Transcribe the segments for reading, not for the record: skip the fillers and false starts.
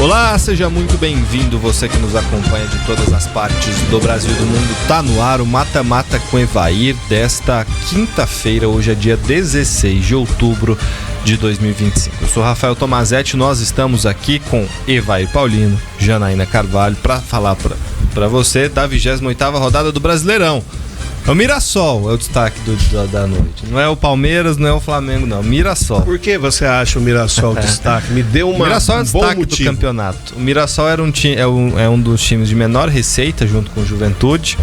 Olá, seja muito bem-vindo, você que nos acompanha de todas as partes do Brasil e do mundo. Tá no ar o Mata Mata com Evair desta quinta-feira, hoje é dia 16 de outubro de 2025. Eu sou Rafael Tomazetti, nós estamos aqui com Evair Paulino, Janaína Carvalho, para falar para você da 28ª rodada do Brasileirão. O Mirassol é o destaque da noite. Não é o Palmeiras, não é o Flamengo, não. Mirassol. Por que você acha o Mirassol destaque? Me deu uma. O Mirassol é o destaque do campeonato. O Mirassol é um dos times de menor receita, junto com o Juventude.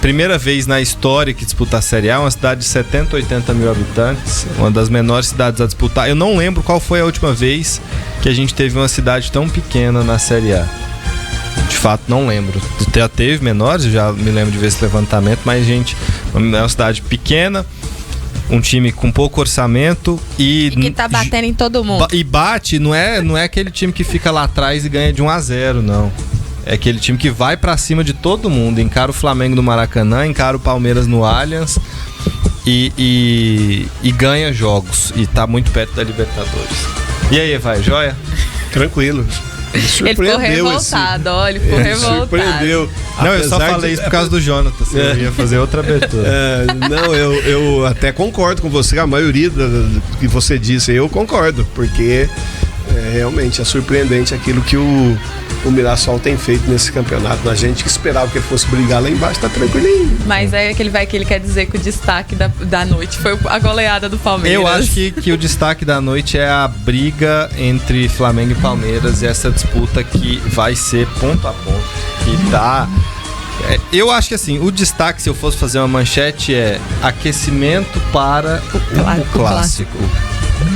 Primeira vez na história que disputa a Série A, uma cidade de 70, 80 mil habitantes. Uma das menores cidades a disputar. Eu não lembro qual foi a última vez que a gente teve uma cidade tão pequena na Série A. De fato, não lembro. Já teve menores, eu já me lembro de ver esse levantamento, mas, gente, é uma cidade pequena, um time com pouco orçamento e que tá batendo em todo mundo. E bate, não é aquele time que fica lá atrás e ganha de 1-0, não. É aquele time que vai pra cima de todo mundo, encara o Flamengo no Maracanã, encara o Palmeiras no Allianz e ganha jogos. E tá muito perto da Libertadores. E aí, vai, joia? Tranquilo. Ele ficou revoltado, olha, ele ficou revoltado. Surpreendeu. Não, eu só falei isso por causa do Jonathan, eu ia fazer outra abertura. Não, eu até concordo com você, a maioria do que você disse, eu concordo, porque realmente é surpreendente aquilo que o Mirassol tem feito nesse campeonato. A gente que esperava que ele fosse brigar lá embaixo, tá tranquilinho. Mas é que ele quer dizer que o destaque da noite foi a goleada do Palmeiras. Eu acho que o destaque da noite é a briga entre Flamengo e Palmeiras e essa disputa que vai ser ponto a ponto. Que tá... eu acho que assim, o destaque, se eu fosse fazer uma manchete, é aquecimento para o clássico.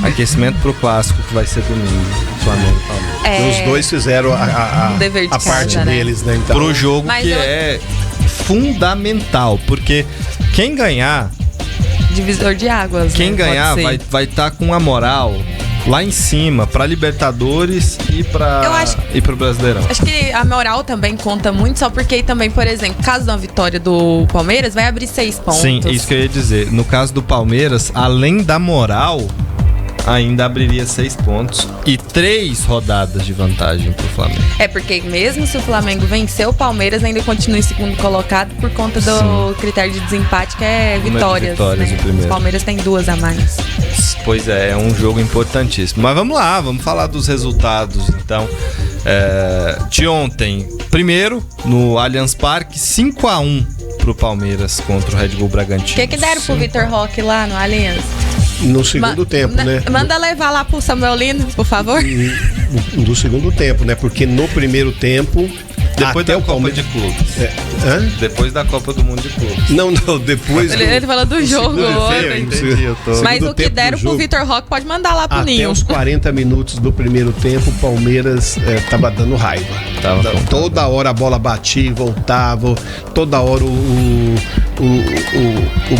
Aquecimento pro clássico que vai ser domingo, Flamengo e Palmeiras. Os dois fizeram a parte deles, né? Então, pro jogo é fundamental, porque quem ganhar... Divisor de águas. Quem ganhar vai estar com a moral lá em cima pra Libertadores e pro Brasileirão. Acho que a moral também conta muito, só porque também, por exemplo, caso da vitória do Palmeiras, vai abrir 6 pontos. Sim, isso que eu ia dizer. No caso do Palmeiras, além da moral, ainda abriria 6 pontos e 3 rodadas de vantagem pro Flamengo. Porque mesmo se o Flamengo vencer, o Palmeiras ainda continua em segundo colocado por conta do critério de desempate, que é vitórias, né? O Palmeiras tem 2 a mais. Pois é um jogo importantíssimo. Mas vamos lá, vamos falar dos resultados, então. De ontem, primeiro, no Allianz Parque, 5-1 pro Palmeiras contra o Red Bull Bragantino. O que deram pro Vitor Roque lá no Allianz? No segundo tempo, né? Manda levar lá pro Samuel Lino, por favor. Do segundo tempo, né? Porque no primeiro tempo... Depois da Copa de Clubes. Depois da Copa do Mundo de Clubes. Não, depois... Ele fala do jogo. Mas o que deram pro Vitor Roque pode mandar lá pro Ninho. Até os 40 minutos do primeiro tempo, o Palmeiras tava dando raiva. Toda hora a bola batia e voltava. Toda hora o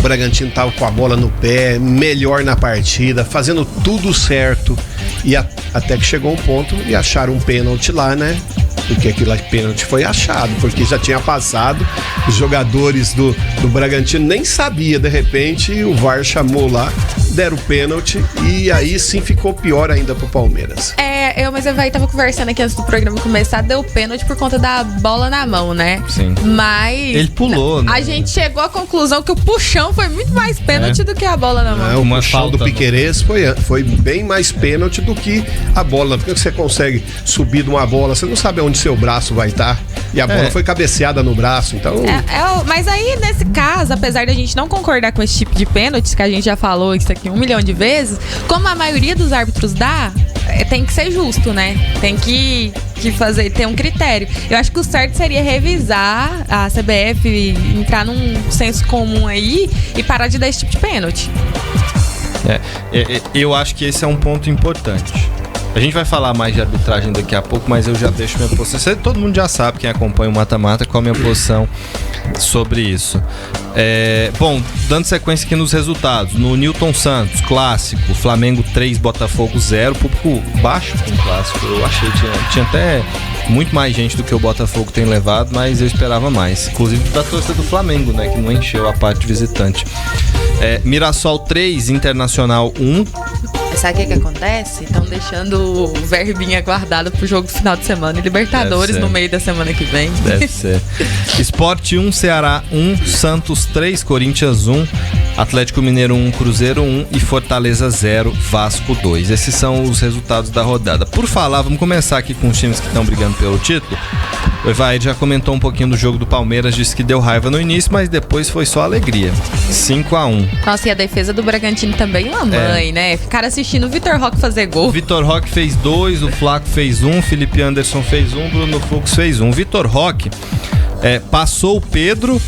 Bragantino tava com a bola no pé, melhor na partida, fazendo tudo certo. E até que chegou um ponto e acharam um pênalti lá, né? Porque aquele pênalti foi achado, porque já tinha passado, os jogadores do Bragantino nem sabia, de repente o VAR chamou lá, deram o pênalti e aí sim ficou pior ainda pro Palmeiras. Mas eu tava conversando aqui antes do programa começar, deu pênalti por conta da bola na mão, né? Sim. Mas... ele pulou, né? A gente chegou à conclusão que o puxão foi muito mais pênalti do que a bola na mão. O puxão do Piquerez foi bem mais pênalti do que a bola, porque você consegue subir de uma bola, você não sabe onde seu braço vai estar, e a bola foi cabeceada no braço, então... Mas aí, nesse caso, apesar de a gente não concordar com esse tipo de pênaltis, que a gente já falou isso aqui 1 milhão de vezes, como a maioria dos árbitros dá, tem que ser justo, né? Tem que ter um critério. Eu acho que o certo seria revisar a CBF, entrar num senso comum aí e parar de dar esse tipo de pênalti. Eu acho que esse é um ponto importante. A gente vai falar mais de arbitragem daqui a pouco, mas eu já deixo minha posição. Todo mundo já sabe, quem acompanha o Mata Mata, qual a minha posição sobre isso. Bom, dando sequência aqui nos resultados. No Newton Santos, clássico, Flamengo 3, Botafogo 0. Público baixo com o clássico. Eu achei que tinha até muito mais gente do que o Botafogo tem levado, mas eu esperava mais. Inclusive da torcida do Flamengo, né, que não encheu a parte visitante. Mirassol 3, Internacional 1. sabe o que acontece? Estão deixando o verbinha guardado pro jogo do final de semana e Libertadores no meio da semana que vem. Deve ser. Sport 1, Ceará 1, Santos 3, Corinthians 1, Atlético Mineiro 1, Cruzeiro 1 e Fortaleza 0, Vasco 2. Esses são os resultados da rodada. Por falar, vamos começar aqui com os times que estão brigando pelo título. O Evair já comentou um pouquinho do jogo do Palmeiras, disse que deu raiva no início, mas depois foi só alegria. 5-1. Nossa, e a defesa do Bragantino também uma mãe, né? Ficaram assistindo o Vitor Roque fazer gol. O Vitor Roque fez 2, o Flaco fez 1, Felipe Anderson fez 1, Bruno Fux fez 1. O Vitor Roque passou o Pedro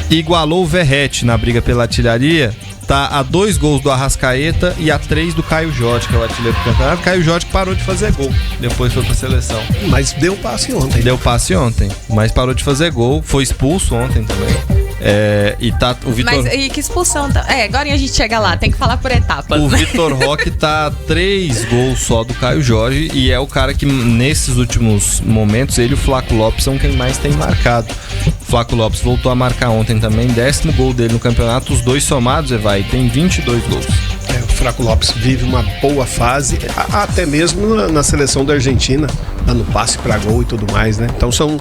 e igualou o Verrete na briga pela artilharia. Tá a 2 gols do Arrascaeta e a 3 do Caio Jorge, que é o artilheiro do campeonato. Caio Jorge parou de fazer gol, depois foi pra seleção. Mas deu passe ontem. Mas parou de fazer gol. Foi expulso ontem também. E tá o Vitor... Mas e que expulsão? Agora a gente chega lá, tem que falar por etapas. O Vitor Roque tá 3 gols só do Caio Jorge e é o cara que nesses últimos momentos, ele e o Flaco Lopes são quem mais tem marcado. O Flaco Lopes voltou a marcar ontem também, 10º gol dele no campeonato, os dois somados, tem 22 gols. O Flaco Lopes vive uma boa fase, até mesmo na seleção da Argentina, dando passe para gol e tudo mais, né? Então são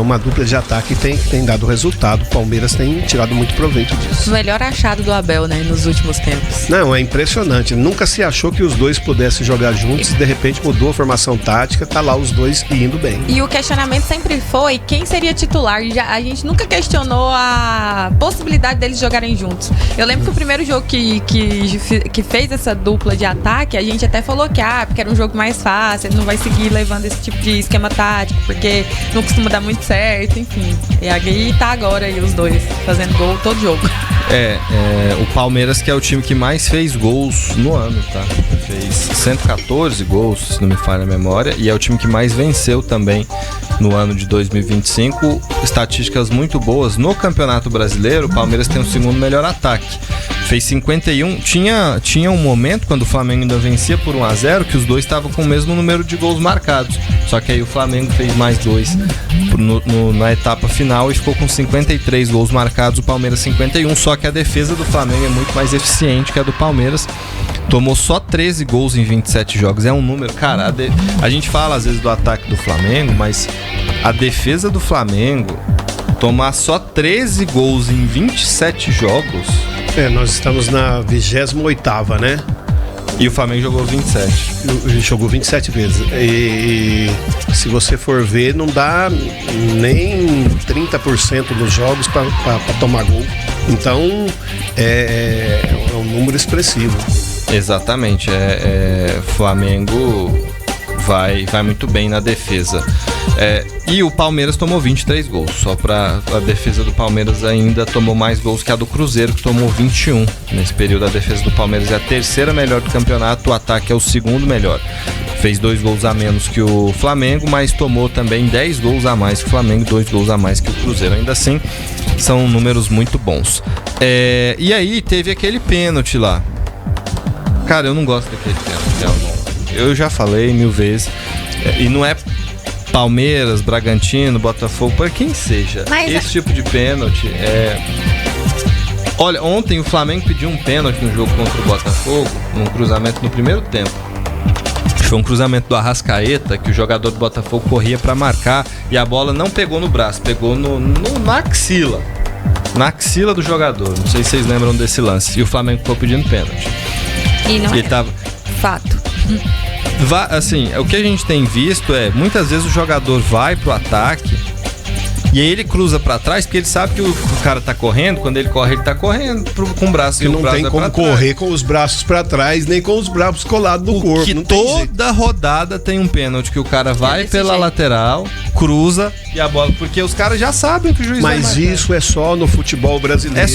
uma dupla de ataque que tem dado resultado. O Palmeiras tem tirado muito proveito disso. O melhor achado do Abel, né, nos últimos tempos. Não, é impressionante. Nunca se achou que os dois pudessem jogar juntos e de repente mudou a formação tática, tá lá os dois indo bem. E o questionamento sempre foi quem seria titular. A gente nunca questionou a possibilidade deles jogarem juntos. Eu lembro que o primeiro jogo que fez essa dupla de ataque, a gente até falou porque era um jogo mais fácil, ele não vai seguir levando esse tipo de esquema tático, porque não costuma dar muito certo, enfim. E aí tá agora aí os dois fazendo gol todo jogo. O Palmeiras, que é o time que mais fez gols no ano, tá? Fez 114 gols, se não me falha a memória, e é o time que mais venceu também no ano de 2025. Estatísticas muito boas. No Campeonato Brasileiro, o Palmeiras tem o segundo melhor ataque. Fez 51. Tinha um momento, quando o Flamengo ainda vencia por 1-0, que os dois estavam com o mesmo número de gols marcados. Só que aí o Flamengo fez mais 2 na etapa final e ficou com 53 gols marcados, o Palmeiras 51. Só que a defesa do Flamengo é muito mais eficiente que a do Palmeiras. Tomou só 13 gols em 27 jogos. É um número... Cara, a gente fala às vezes do ataque do Flamengo, mas a defesa do Flamengo tomar só 13 gols em 27 jogos... Nós estamos na 28ª, né? E o Flamengo jogou 27. Jogou 27 vezes. E se você for ver, não dá nem 30% dos jogos para tomar gol. Então, é um número expressivo. Exatamente. Flamengo vai muito bem na defesa. E o Palmeiras tomou 23 gols. Só para a defesa do Palmeiras ainda tomou mais gols que a do Cruzeiro, que tomou 21. Nesse período, a defesa do Palmeiras é a terceira melhor do campeonato, o ataque é o segundo melhor. Fez 2 gols a menos que o Flamengo, mas tomou também 10 gols a mais que o Flamengo, 2 gols a mais que o Cruzeiro. Ainda assim, são números muito bons. E aí, teve aquele pênalti lá. Cara, eu não gosto daquele pênalti. Eu já falei 1000 vezes. E não é Palmeiras, Bragantino, Botafogo, para quem seja. Esse tipo de pênalti Olha, ontem o Flamengo pediu um pênalti no jogo contra o Botafogo, num cruzamento no primeiro tempo. Foi um cruzamento do Arrascaeta, que o jogador do Botafogo corria para marcar e a bola não pegou no braço, pegou na axila. Na axila do jogador. Não sei se vocês lembram desse lance. E o Flamengo ficou pedindo pênalti. E não fato. Assim, o que a gente tem visto muitas vezes o jogador vai pro ataque e aí ele cruza pra trás porque ele sabe que o cara tá correndo. Quando ele corre, ele tá correndo com o braço. E não tem como correr com os braços pra trás, nem com os braços colados no corpo. Que toda rodada tem um pênalti que o cara vai pela lateral, cruza e a bola... Porque os caras já sabem que o juiz vai marcar. Mas isso é só no futebol brasileiro.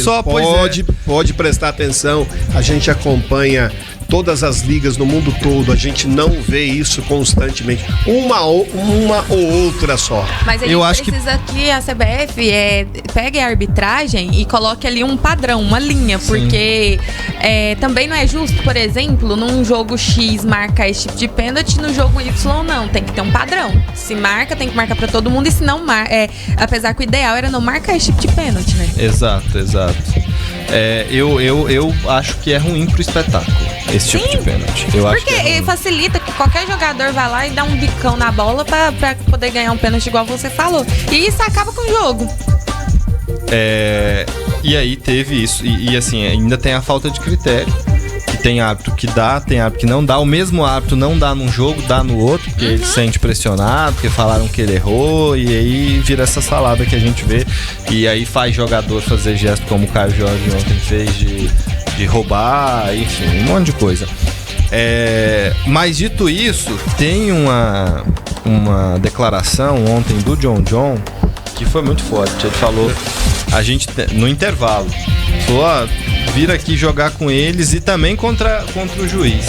Pode prestar atenção. A gente acompanha todas as ligas no mundo todo, a gente não vê isso constantemente. Uma ou outra só. Mas a gente precisa que a CBF pegue a arbitragem e coloque ali um padrão, uma linha, porque também não é justo, por exemplo, num jogo X marcar esse tipo de pênalti, no jogo Y não, tem que ter um padrão. Se marca, tem que marcar pra todo mundo, e se não apesar que o ideal era não marcar esse tipo de pênalti, né? Exato. Eu acho que é ruim pro espetáculo. esse tipo de pênalti. Eu acho que Porque facilita que qualquer jogador vai lá e dá um bicão na bola pra poder ganhar um pênalti, igual você falou. E isso acaba com o jogo. E aí teve isso. E assim, ainda tem a falta de critério. Que tem árbitro que dá, tem árbitro que não dá. O mesmo árbitro não dá num jogo, dá no outro, porque ele se sente pressionado, porque falaram que ele errou, e aí vira essa salada que a gente vê. E aí faz jogador fazer gesto como o Caio Jorge ontem fez de roubar, enfim, um monte de coisa. Mas dito isso, tem uma declaração ontem do John que foi muito forte. Ele falou, a gente no intervalo, falou, vir aqui jogar com eles e também contra o juiz.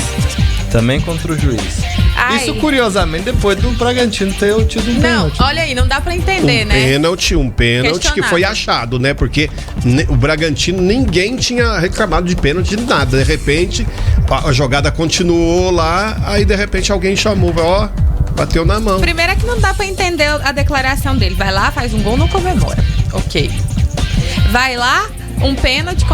Ai. Isso, curiosamente, depois do Bragantino ter tido um pênalti. Não, olha aí, não dá pra entender, né? Um pênalti que foi achado, né? Porque o Bragantino, ninguém tinha reclamado de pênalti de nada. De repente, a jogada continuou lá, aí de repente alguém chamou, bateu na mão. Primeiro é que não dá pra entender a declaração dele. Vai lá, faz um gol, não comemora. Ok. Vai lá, um pênalti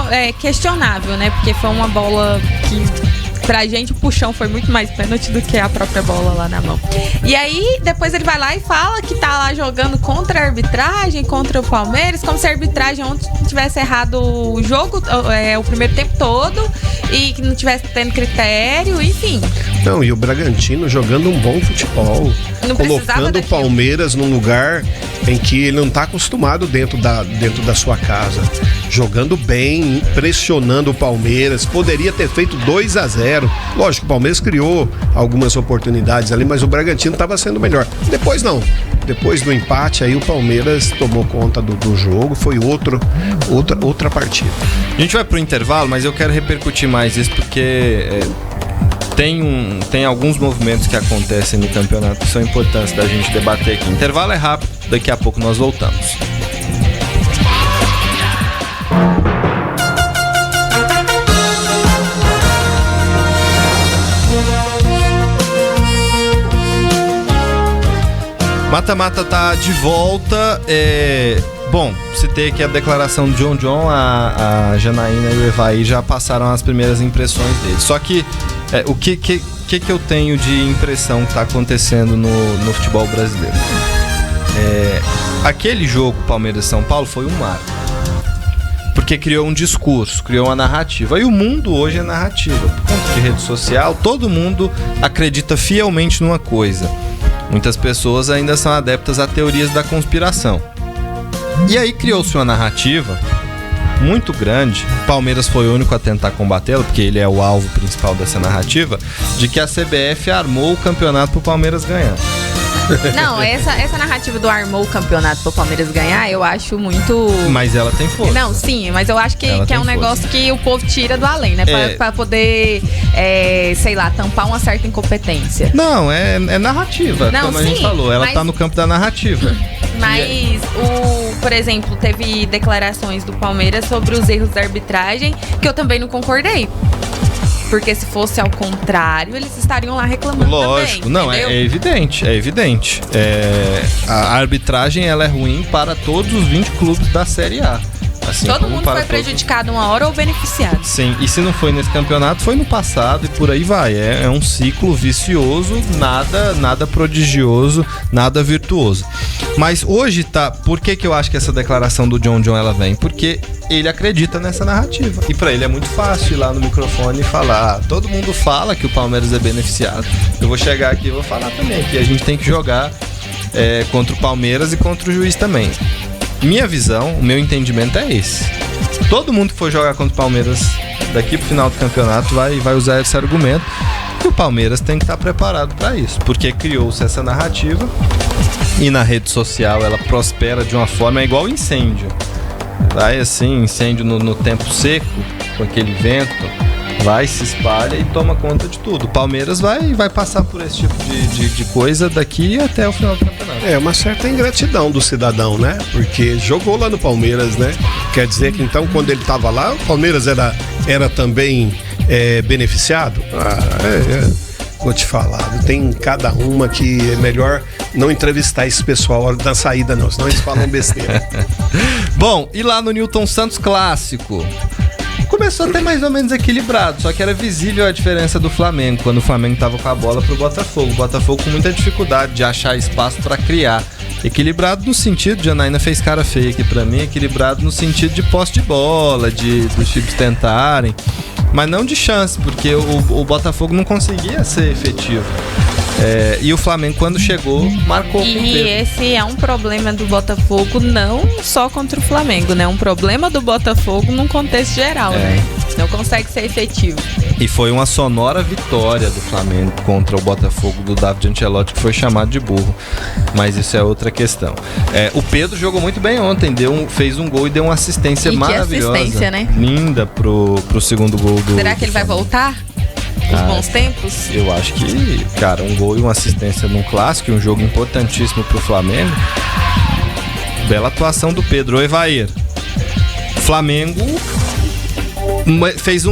questionável, né? Porque foi uma bola que, pra gente, o puxão foi muito mais pênalti do que a própria bola lá na mão. E aí, depois ele vai lá e fala que tá lá jogando contra a arbitragem, contra o Palmeiras, como se a arbitragem ontem tivesse errado o jogo, o primeiro tempo todo, e que não tivesse tendo critério, enfim. Não, e o Bragantino jogando um bom futebol, não colocando o Palmeiras num lugar em que ele não está acostumado dentro da sua casa, jogando bem, pressionando o Palmeiras. Poderia ter feito 2-0. Lógico, o Palmeiras criou algumas oportunidades ali, mas o Bragantino estava sendo melhor. Depois não. Depois do empate, aí o Palmeiras tomou conta do jogo. Foi outra partida. A gente vai pro intervalo, mas eu quero repercutir mais isso porque tem alguns movimentos que acontecem no campeonato que são importantes da gente debater aqui. Intervalo é rápido, daqui a pouco nós voltamos. Mata-mata tá de volta. Bom, citei aqui a declaração do John, a Janaína e o Evair já passaram as primeiras impressões dele. Só que o que eu tenho de impressão que tá acontecendo no futebol brasileiro? Aquele jogo Palmeiras-São Paulo foi um marco. Porque criou um discurso, criou uma narrativa. E o mundo hoje é narrativa. Por conta de rede social, todo mundo acredita fielmente numa coisa. Muitas pessoas ainda são adeptas a teorias da conspiração. E aí criou-se uma narrativa muito grande. Palmeiras foi o único a tentar combatê-la, porque ele é o alvo principal dessa narrativa, de que a CBF armou o campeonato pro Palmeiras ganhar. Não, essa narrativa do armou o campeonato pro Palmeiras ganhar, eu acho muito... Mas ela tem força. Não, sim, mas eu acho que é um negócio que o povo tira do além, né? Pra poder, sei lá, tampar uma certa incompetência. Não, é narrativa, não, como sim, a gente falou. Ela tá no campo da narrativa. Mas, por exemplo, teve declarações do Palmeiras sobre os erros da arbitragem que eu também não concordei. Porque se fosse ao contrário, eles estariam lá reclamando. Lógico, também, não, é evidente. A arbitragem ela é ruim para todos os 20 clubes da Série A. Assim, todo mundo foi prejudicado uma hora ou beneficiado. Sim, e se não foi nesse campeonato, foi no passado e por aí vai. É um ciclo vicioso, nada prodigioso, nada virtuoso. Mas hoje tá... Por que eu acho que essa declaração do John ela vem? Porque ele acredita nessa narrativa. E pra ele é muito fácil ir lá no microfone e falar. Todo mundo fala que o Palmeiras é beneficiado. Eu vou chegar aqui e vou falar também que a gente tem que jogar contra o Palmeiras e contra o juiz também. Minha visão, o meu entendimento é esse. Todo mundo que for jogar contra o Palmeiras daqui pro final do campeonato vai usar esse argumento. E o Palmeiras tem que estar preparado para isso. Porque criou-se essa narrativa e na rede social ela prospera de uma forma igual incêndio. Vai assim, incêndio no tempo seco, com aquele vento, vai, se espalha e toma conta de tudo. O Palmeiras vai passar por esse tipo de coisa daqui até o final do campeonato. É uma certa ingratidão do cidadão, né? Porque jogou lá no Palmeiras, né? Quer dizer que então quando ele estava lá, o Palmeiras era também beneficiado? Vou te falar, tem cada uma que é melhor não entrevistar esse pessoal na saída não, senão eles falam besteira. Bom, e lá no Newton Santos Clássico? Começou até mais ou menos equilibrado, só que era visível a diferença do Flamengo, quando o Flamengo tava com a bola pro Botafogo. O Botafogo com muita dificuldade de achar espaço pra criar. Equilibrado no sentido, Janaína fez cara feia aqui pra mim, equilibrado no sentido de posse de bola, dos times tentarem, mas não de chance, porque o Botafogo não conseguia ser efetivo. E o Flamengo, quando chegou, marcou com o Pedro. E esse é um problema do Botafogo, não só contra o Flamengo, né? Um problema do Botafogo num contexto geral, né? Não consegue ser efetivo. E foi uma sonora vitória do Flamengo contra o Botafogo do David Ancelotti, que foi chamado de burro. Mas isso é outra questão. O Pedro jogou muito bem ontem, fez um gol e deu uma assistência maravilhosa. Que assistência, né? Linda pro segundo gol do... Será que ele vai voltar? Os bons tempos? Eu acho que, cara, um gol e uma assistência num clássico, um jogo importantíssimo pro Flamengo. Bela atuação do Pedro. Evair. Flamengo fez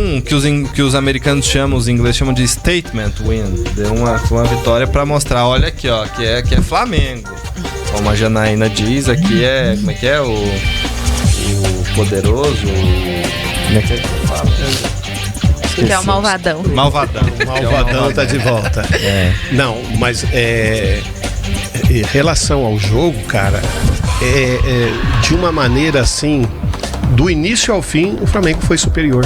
que os americanos chamam, os ingleses chamam de statement win. Deu uma vitória pra mostrar, olha aqui, ó, que é Flamengo. Como a Janaína diz, aqui como é que é? O poderoso, como é que fala? Que é o malvadão. Malvadão tá de volta. Não, mas em relação ao jogo, cara, de uma maneira assim, do início ao fim, o Flamengo foi superior,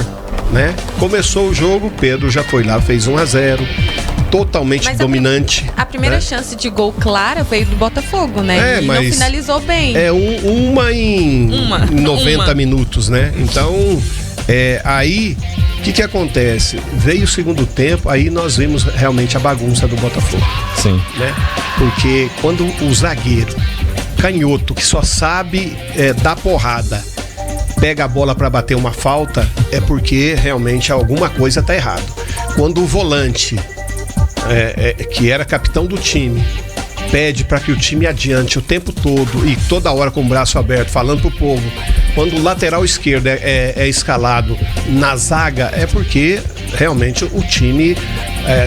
né? Começou o jogo, Pedro já foi lá, fez 1-0, totalmente dominante. A primeira chance de gol clara veio do Botafogo, né? E não finalizou bem. Uma em 90 minutos, né? Então, aí... O que acontece? Veio o segundo tempo, aí nós vimos realmente a bagunça do Botafogo. Sim. Né? Porque quando o zagueiro canhoto, que só sabe dar porrada, pega a bola para bater uma falta, é porque realmente alguma coisa tá errado. Quando o volante, que era capitão do time, pede para que o time adiante o tempo todo e toda hora com o braço aberto, falando pro povo, quando o lateral esquerdo é escalado na zaga, é porque realmente o time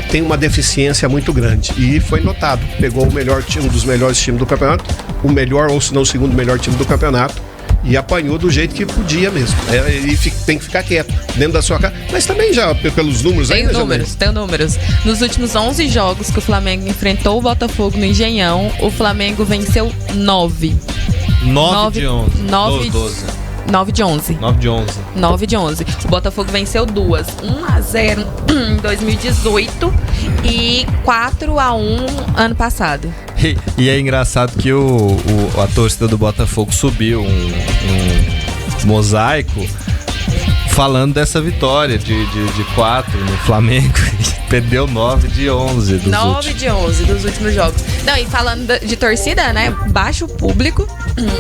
tem uma deficiência muito grande. E foi notado, pegou um dos melhores times do campeonato, o melhor ou se não o segundo melhor time do campeonato, e apanhou do jeito que podia mesmo. E tem que ficar quieto dentro da sua casa. Mas também já pelos números tem números. Nos últimos 11 jogos que o Flamengo enfrentou o Botafogo no Engenhão, o Flamengo venceu 9. 9 de 11. 9 de 11. 9 de 11. O Botafogo venceu 2. 1-0 em 2018 e 4-1 ano passado. E é engraçado que a torcida do Botafogo subiu um mosaico falando dessa vitória de 4 no Flamengo. Perdeu 9 de 11 dos 9 de 11 dos últimos jogos. Não, e falando de torcida, né? Baixo público.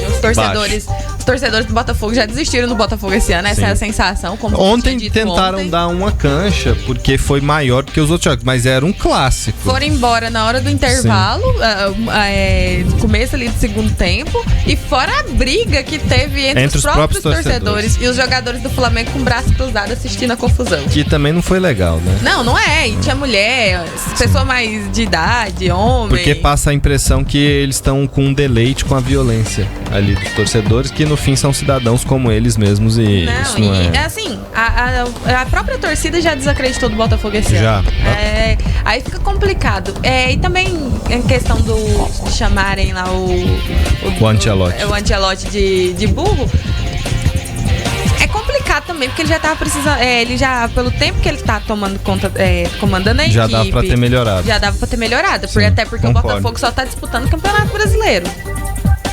Os torcedores do Botafogo já desistiram do Botafogo esse ano. Essa é a sensação. Como ontem tentaram dar uma cancha, porque foi maior do que os outros jogos, mas era um clássico. Foram embora na hora do intervalo, no começo ali do segundo tempo, e fora a briga que teve entre os próprios torcedores e os jogadores do Flamengo com o braço cruzado assistindo a confusão. Que também não foi legal, né? Não é. E tinha mulher, pessoa mais de idade, homem. Porque passa a impressão que eles estão com um deleite com a violência ali dos torcedores, que no fim são cidadãos como eles mesmos e isso não é... assim, a própria torcida já desacreditou do Botafogo esse ano. Aí fica complicado. E também em questão de chamarem lá o Ancelotti. O Ancelotti de burro. É complicado também, porque ele já tava precisando. Ele já, pelo tempo que ele tá tomando conta, comandando a equipe. Já dava pra ter melhorado. Sim, até porque concordo. O Botafogo só tá disputando o Campeonato Brasileiro.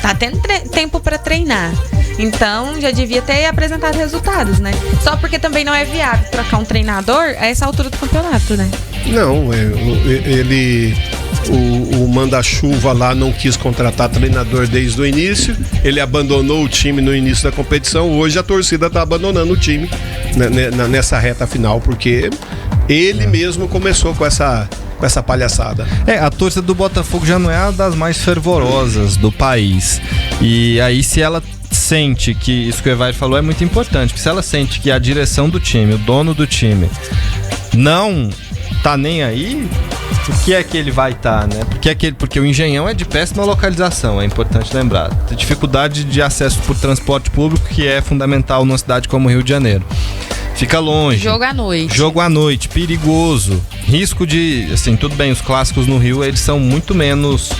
Tá tendo tempo pra treinar. Então já devia ter apresentado resultados, né? Só porque também não é viável trocar um treinador a essa altura do campeonato, né? Não, o manda-chuva lá não quis contratar treinador desde o início, ele abandonou o time no início da competição, hoje a torcida tá abandonando o time nessa reta final, porque ele mesmo começou com essa palhaçada. A torcida do Botafogo já não é uma das mais fervorosas do país. E aí, se ela sente que isso que o Evair falou é muito importante, que se ela sente que a direção do time, o dono do time, não tá nem aí, por que é que ele vai estar, né? Porque o Engenhão é de péssima localização, é importante lembrar. Tem dificuldade de acesso por transporte público, que é fundamental numa cidade como o Rio de Janeiro. Fica longe. Jogo à noite, perigoso. Risco de, assim, tudo bem, os clássicos no Rio, eles são muito menos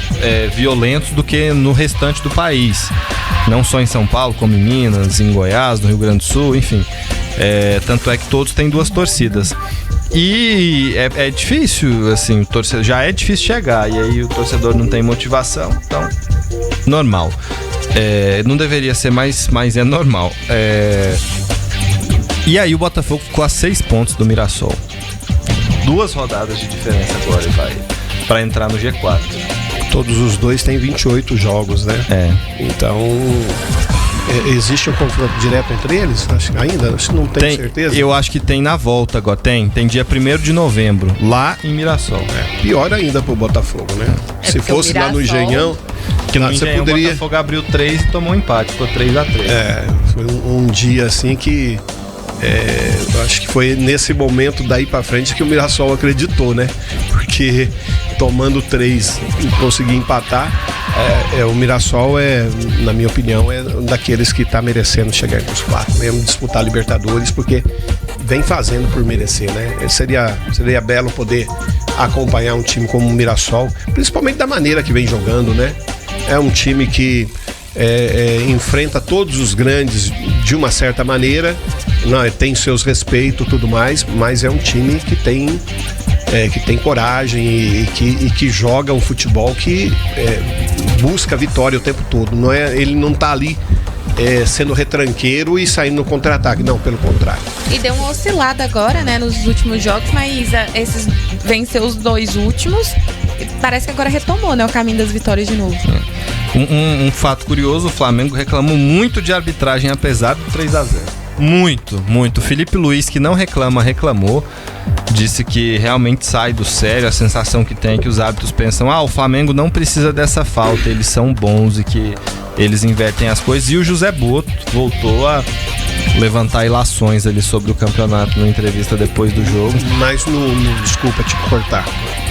violentos do que no restante do país. Não só em São Paulo, como em Minas, em Goiás, no Rio Grande do Sul, enfim. Tanto é que todos têm 2 torcidas. E é difícil, assim, já é difícil chegar, e aí o torcedor não tem motivação, então, normal. Não deveria ser, mas é normal. E aí o Botafogo ficou a 6 pontos do Mirassol. 2 rodadas de diferença agora, vai, pra entrar no G4. Todos os dois têm 28 jogos, né? Então, existe um confronto direto entre eles? Acho que não tenho certeza. Eu acho que tem na volta agora. Tem dia 1º de novembro, lá em Mirassol. Pior ainda pro Botafogo, né? Se fosse lá no Engenhão, que lá você poderia... O Botafogo abriu 3 e tomou um empate, ficou 3-3. Foi um dia assim que... eu acho que foi nesse momento daí pra frente que o Mirassol acreditou, né? Porque tomando 3 e conseguir empatar, o Mirassol na minha opinião, é um daqueles que tá merecendo chegar entre os 4, mesmo disputar Libertadores, porque vem fazendo por merecer, né? Seria belo poder acompanhar um time como o Mirassol, principalmente da maneira que vem jogando, né? É um time que enfrenta todos os grandes de uma certa maneira, tem seus respeitos e tudo mais, mas é um time que tem coragem e que joga um futebol que busca a vitória o tempo todo. Ele não tá ali sendo retranqueiro e saindo no contra-ataque, não, pelo contrário. E deu uma oscilada agora, né, nos últimos jogos, mas esses venceu os 2 últimos, parece que agora retomou, né, o caminho das vitórias de novo. Um fato curioso, o Flamengo reclamou muito de arbitragem apesar do 3-0. Muito. O Felipe Luiz, que não reclamou, disse que realmente sai do sério. A sensação que tem é que os árbitros pensam: o Flamengo não precisa dessa falta, eles são bons e que eles invertem as coisas. E o José Boto voltou a levantar ilações ali sobre o campeonato na entrevista depois do jogo. Mas desculpa te cortar.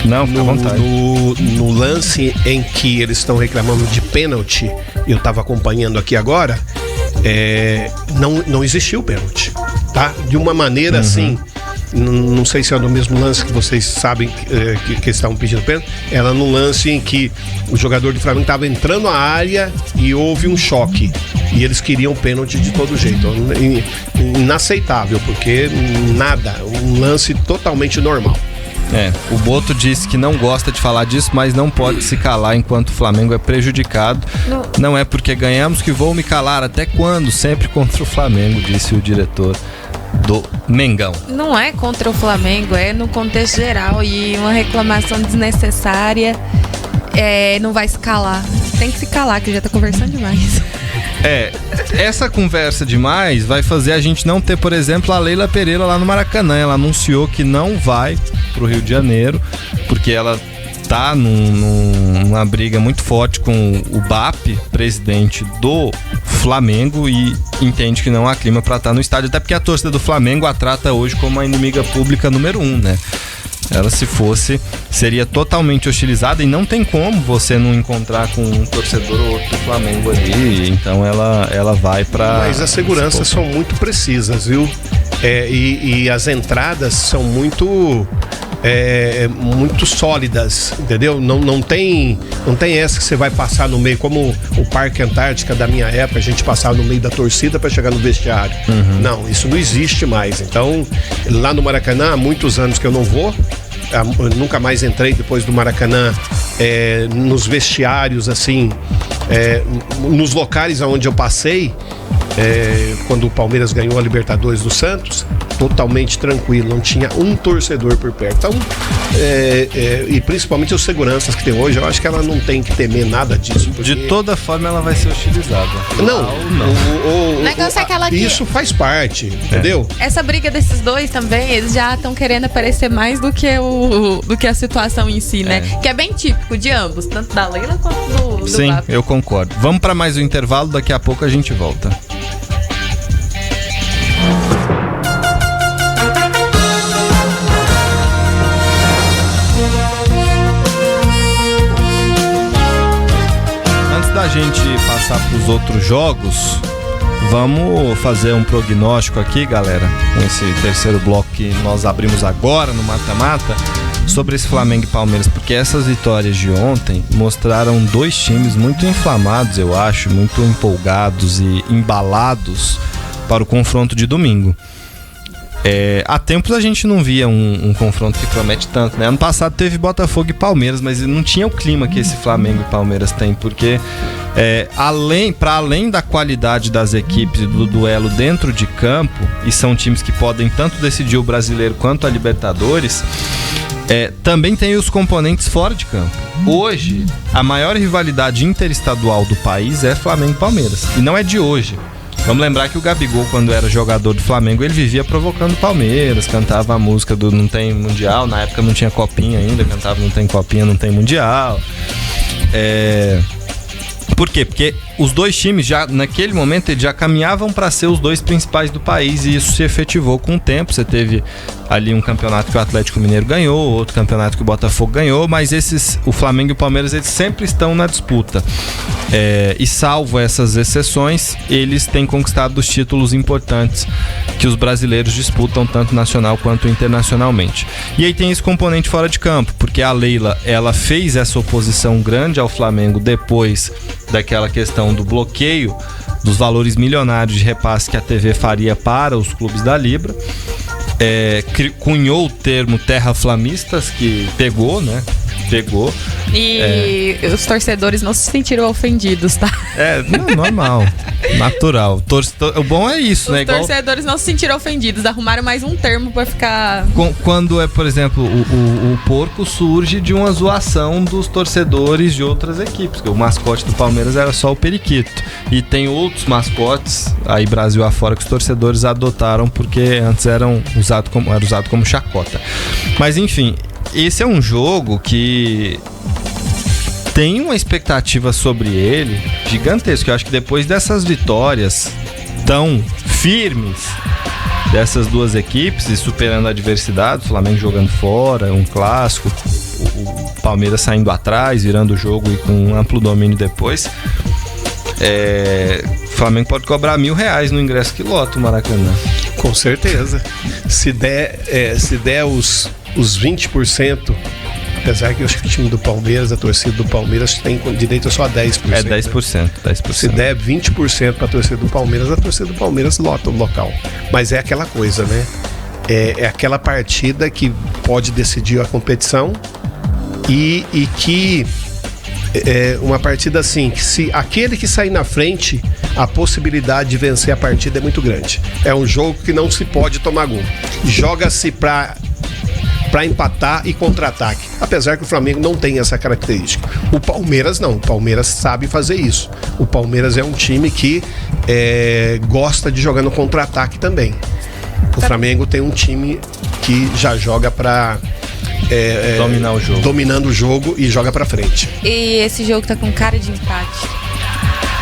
Não, fica à vontade. No lance em que eles estão reclamando de pênalti, eu estava acompanhando aqui agora, não existiu pênalti, tá? De uma maneira assim, não sei se é no mesmo lance que vocês sabem que estavam pedindo pênalti, era no lance em que o jogador do Flamengo estava entrando na área e houve um choque. E eles queriam pênalti de todo jeito. Inaceitável, porque um lance totalmente normal. O Boto disse que não gosta de falar disso, mas não pode se calar enquanto o Flamengo é prejudicado. Não é porque ganhamos que vou me calar. Até quando? Sempre contra o Flamengo, disse o diretor do Mengão. Não é contra o Flamengo, é no contexto geral. E uma reclamação desnecessária não vai se calar. Tem que se calar, que já tá conversando demais. Essa conversa demais vai fazer a gente não ter, por exemplo, a Leila Pereira lá no Maracanã. Ela anunciou que não vai pro Rio de Janeiro, porque ela tá numa briga muito forte com o BAP, presidente do Flamengo, e entende que não há clima para estar no estádio, até porque a torcida do Flamengo a trata hoje como a inimiga pública número 1, né? Ela, se fosse, seria totalmente hostilizada, e não tem como você não encontrar com um torcedor ou outro do Flamengo ali. Então ela vai pra... Mas as seguranças são muito precisas, viu? E as entradas são muito sólidas, entendeu? Não tem essa que você vai passar no meio, como o Parque Antártica da minha época, a gente passava no meio da torcida para chegar no vestiário. Não, isso não existe mais. Então, lá no Maracanã, há muitos anos que eu não vou, eu nunca mais entrei depois do Maracanã nos vestiários, assim, nos locais onde eu passei, quando o Palmeiras ganhou a Libertadores do Santos, totalmente tranquilo, não tinha um torcedor por perto. Então, e principalmente os seguranças que tem hoje, eu acho que ela não tem que temer nada disso. De toda forma, ela vai ser hostilizada. O negócio é aquela que... Isso faz parte, entendeu? Essa briga desses dois também, eles já estão querendo aparecer mais do que a situação em si, né? Que é bem típico de ambos, tanto da Leila quanto do Sim, Bap. eu concordo. Vamos para mais um intervalo, daqui a pouco a gente volta. Antes da gente passar para os outros jogos, Vamos fazer um prognóstico aqui, galera, nesse terceiro bloco que nós abrimos agora no Mata-Mata, sobre esse Flamengo e Palmeiras, porque essas vitórias de ontem mostraram dois times muito inflamados, eu acho, muito empolgados e embalados para o confronto de domingo. Há tempos a gente não via um confronto que promete tanto, né? Ano passado teve Botafogo e Palmeiras, mas não tinha o clima que esse Flamengo e Palmeiras tem, porque para além da qualidade das equipes e do duelo dentro de campo, e são times que podem tanto decidir o Brasileiro quanto a Libertadores, também tem os componentes fora de campo. Hoje, a maior rivalidade interestadual do país é Flamengo e Palmeiras, e não é de hoje. Vamos lembrar que o Gabigol, quando era jogador do Flamengo, ele vivia provocando o Palmeiras, cantava a música do Não Tem Mundial, na época não tinha copinha ainda, cantava Não Tem Copinha, Não Tem Mundial. Por quê? Porque os dois times, já naquele momento, eles já caminhavam para ser os dois principais do país, e isso se efetivou com o tempo. Você teve ali um campeonato que o Atlético Mineiro ganhou, outro campeonato que o Botafogo ganhou, mas o Flamengo e o Palmeiras, eles sempre estão na disputa. E salvo essas exceções, eles têm conquistado os títulos importantes que os brasileiros disputam, tanto nacional quanto internacionalmente. E aí tem esse componente fora de campo, porque a Leila, ela fez essa oposição grande ao Flamengo depois daquela questão do bloqueio dos valores milionários de repasse que a TV faria para os clubes da Libra. Cunhou o termo terraflamistas, que pegou, né? E os torcedores não se sentiram ofendidos, tá? Normal, natural. O bom é isso, né? Os torcedores não se sentiram ofendidos, arrumaram mais um termo pra ficar... Quando por exemplo, o porco surge de uma zoação dos torcedores de outras equipes, que o mascote do Palmeiras era só o periquito. E tem outros mascotes, aí Brasil afora, que os torcedores adotaram, porque antes era usado como chacota. Mas enfim... Esse é um jogo que tem uma expectativa sobre ele gigantesca. Eu acho que depois dessas vitórias tão firmes dessas duas equipes e superando a adversidade, o Flamengo jogando fora, um clássico, o Palmeiras saindo atrás, virando o jogo e com um amplo domínio depois, o Flamengo pode cobrar R$1.000 no ingresso que lota o Maracanã. Com certeza. Se der os 20%, apesar que eu acho que o time do Palmeiras, a torcida do Palmeiras, tem direito a só a 10%. 10%. Né? 10%. Se der 20% para a torcida do Palmeiras, a torcida do Palmeiras lota o local. Mas é aquela coisa, né? É aquela partida que pode decidir a competição e que uma partida assim, que se aquele que sair na frente, a possibilidade de vencer a partida é muito grande. É um jogo que não se pode tomar gol. Joga-se para empatar e contra-ataque, apesar que o Flamengo não tem essa característica. O Palmeiras não, o Palmeiras sabe fazer isso. O Palmeiras é um time que gosta de jogar no contra-ataque também. O Flamengo tem um time que já joga para dominar o jogo. Dominando o jogo e joga pra frente. E esse jogo tá com cara de empate.